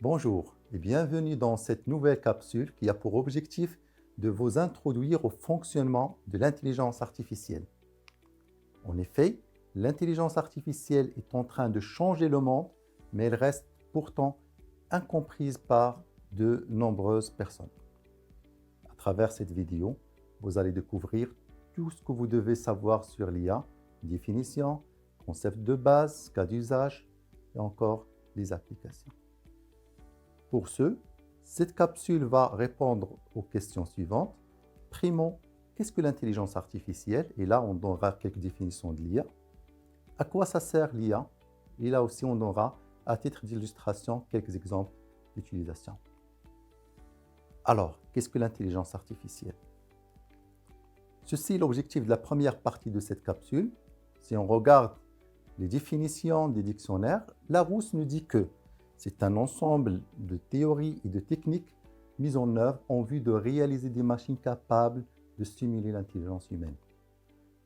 Bonjour et bienvenue dans cette nouvelle capsule qui a pour objectif de vous introduire au fonctionnement de l'intelligence artificielle. En effet, l'intelligence artificielle est en train de changer le monde, mais elle reste pourtant incomprise par de nombreuses personnes. À travers cette vidéo, vous allez découvrir tout ce que vous devez savoir sur l'IA, définition, concept de base, cas d'usage et encore les applications. Pour ce, cette capsule va répondre aux questions suivantes. Primo, qu'est-ce que l'intelligence artificielle? Et là, on donnera quelques définitions de l'IA. À quoi ça sert l'IA? Et là aussi, on donnera, à titre d'illustration, quelques exemples d'utilisation. Alors, qu'est-ce que l'intelligence artificielle? Ceci est l'objectif de la première partie de cette capsule. Si on regarde les définitions des dictionnaires, Larousse nous dit que c'est un ensemble de théories et de techniques mises en œuvre en vue de réaliser des machines capables de stimuler l'intelligence humaine.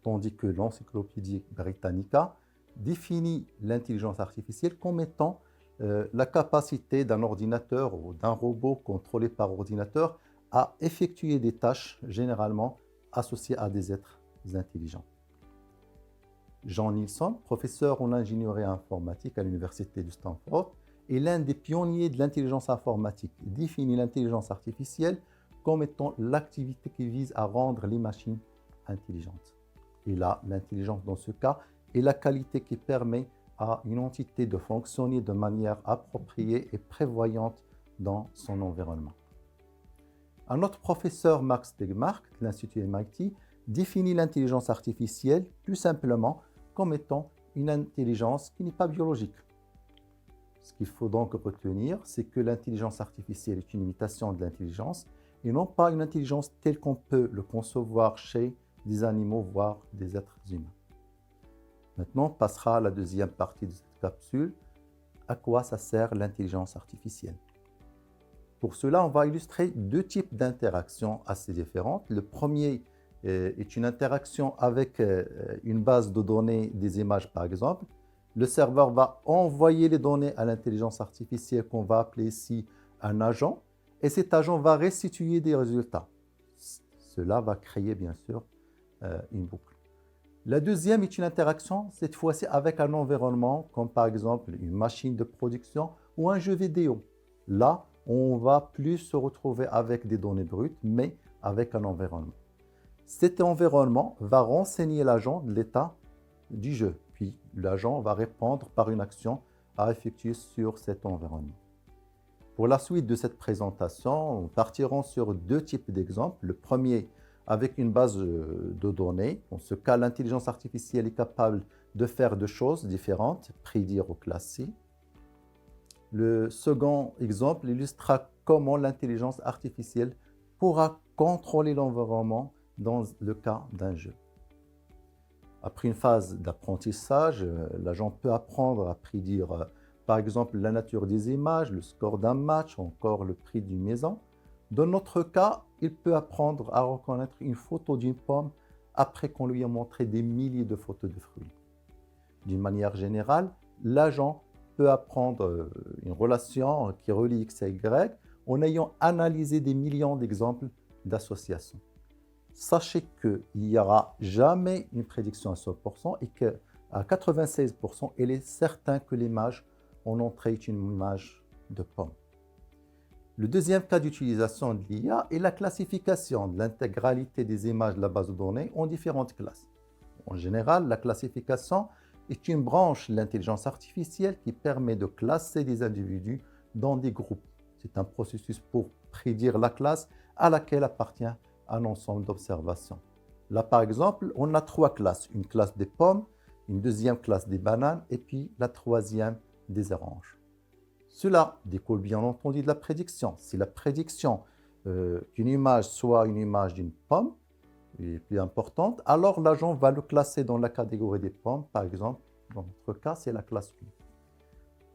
Tandis que l'Encyclopédie Britannica définit l'intelligence artificielle comme étant la capacité d'un ordinateur ou d'un robot contrôlé par ordinateur à effectuer des tâches généralement associées à des êtres intelligents. Jean Nilsson, professeur en ingénierie informatique à l'université de Stanford, est l'un des pionniers de l'intelligence informatique. Il définit l'intelligence artificielle comme étant l'activité qui vise à rendre les machines intelligentes. Et là, l'intelligence dans ce cas est la qualité qui permet à une entité de fonctionner de manière appropriée et prévoyante dans son environnement. Un autre professeur, Max Tegmark, de l'Institut MIT, définit l'intelligence artificielle tout simplement comme étant une intelligence qui n'est pas biologique. Ce qu'il faut donc retenir, c'est que l'intelligence artificielle est une imitation de l'intelligence et non pas une intelligence telle qu'on peut le concevoir chez des animaux, voire des êtres humains. Maintenant, on passera à la deuxième partie de cette capsule. À quoi ça sert l'intelligence artificielle? Pour cela, on va illustrer deux types d'interactions assez différentes. Le premier est une interaction avec une base de données des images, par exemple. Le serveur va envoyer les données à l'intelligence artificielle qu'on va appeler ici un agent, et cet agent va restituer des résultats. Cela va créer bien sûr une boucle. La deuxième est une interaction, cette fois-ci avec un environnement, comme par exemple une machine de production ou un jeu vidéo. Là, on va plus se retrouver avec des données brutes, mais avec un environnement. Cet environnement va renseigner l'agent de l'état du jeu. Puis l'agent va répondre par une action à effectuer sur cet environnement. Pour la suite de cette présentation, nous partirons sur deux types d'exemples. Le premier, avec une base de données. Dans ce cas, l'intelligence artificielle est capable de faire deux choses différentes, prédire ou classer. Le second exemple illustrera comment l'intelligence artificielle pourra contrôler l'environnement dans le cas d'un jeu. Après une phase d'apprentissage, l'agent peut apprendre à prédire, par exemple, la nature des images, le score d'un match, ou encore le prix d'une maison. Dans notre cas, il peut apprendre à reconnaître une photo d'une pomme après qu'on lui a montré des milliers de photos de fruits. D'une manière générale, l'agent peut apprendre une relation qui relie X à Y en ayant analysé des millions d'exemples d'associations. Sachez qu'il n'y aura jamais une prédiction à 100% et qu'à 96%, il est certain que l'image en entrée est une image de pomme. Le deuxième cas d'utilisation de l'IA est la classification de l'intégralité des images de la base de données en différentes classes. En général, la classification est une branche de l'intelligence artificielle qui permet de classer des individus dans des groupes. C'est un processus pour prédire la classe à laquelle appartient un ensemble d'observations. Là, par exemple, on a trois classes. Une classe des pommes, une deuxième classe des bananes et puis la troisième des oranges. Cela découle bien entendu de la prédiction. Si la prédiction qu'une image soit une image d'une pomme est plus importante, alors l'agent va le classer dans la catégorie des pommes. Par exemple, dans notre cas, c'est la classe 1.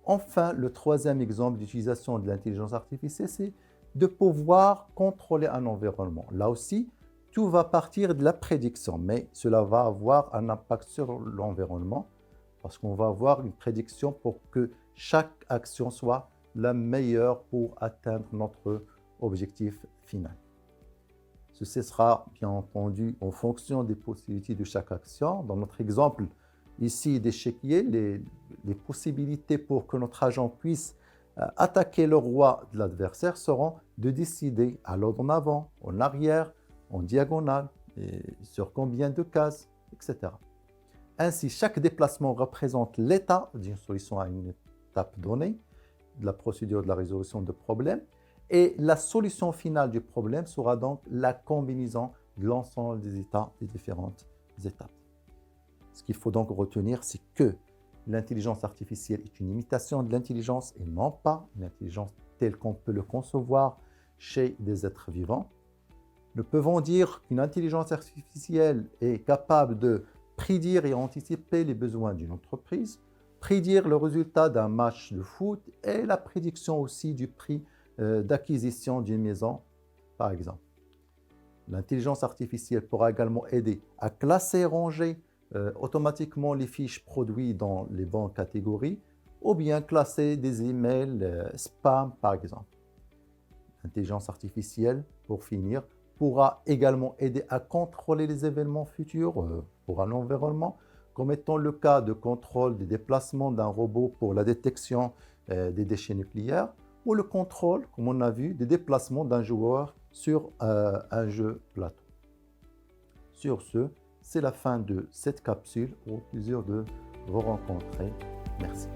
Enfin, le troisième exemple d'utilisation de l'intelligence artificielle, c'est de pouvoir contrôler un environnement. Là aussi, tout va partir de la prédiction, mais cela va avoir un impact sur l'environnement parce qu'on va avoir une prédiction pour que chaque action soit la meilleure pour atteindre notre objectif final. Ceci sera bien entendu en fonction des possibilités de chaque action. Dans notre exemple ici d'échiquier, les possibilités pour que notre agent puisse attaquer le roi de l'adversaire seront de décider à l'ordre en avant, en arrière, en diagonale, et sur combien de cases, etc. Ainsi, chaque déplacement représente l'état d'une solution à une étape donnée, de la procédure de la résolution de problème, et la solution finale du problème sera donc la combinaison de l'ensemble des états des différentes étapes. Ce qu'il faut donc retenir, c'est que l'intelligence artificielle est une imitation de l'intelligence et non pas une intelligence telle qu'on peut le concevoir chez des êtres vivants. Nous pouvons dire qu'une intelligence artificielle est capable de prédire et anticiper les besoins d'une entreprise, prédire le résultat d'un match de foot et la prédiction aussi du prix d'acquisition d'une maison, par exemple. L'intelligence artificielle pourra également aider à classer et ranger automatiquement les fiches produits dans les bonnes catégories ou bien classer des emails spam, par exemple. L'intelligence artificielle, pour finir, pourra également aider à contrôler les événements futurs pour un environnement, comme étant le cas de contrôle des déplacements d'un robot pour la détection des déchets nucléaires ou le contrôle, comme on a vu, des déplacements d'un joueur sur un jeu plateau. Sur ce, c'est la fin de cette capsule. Au plaisir de vous rencontrer. Merci.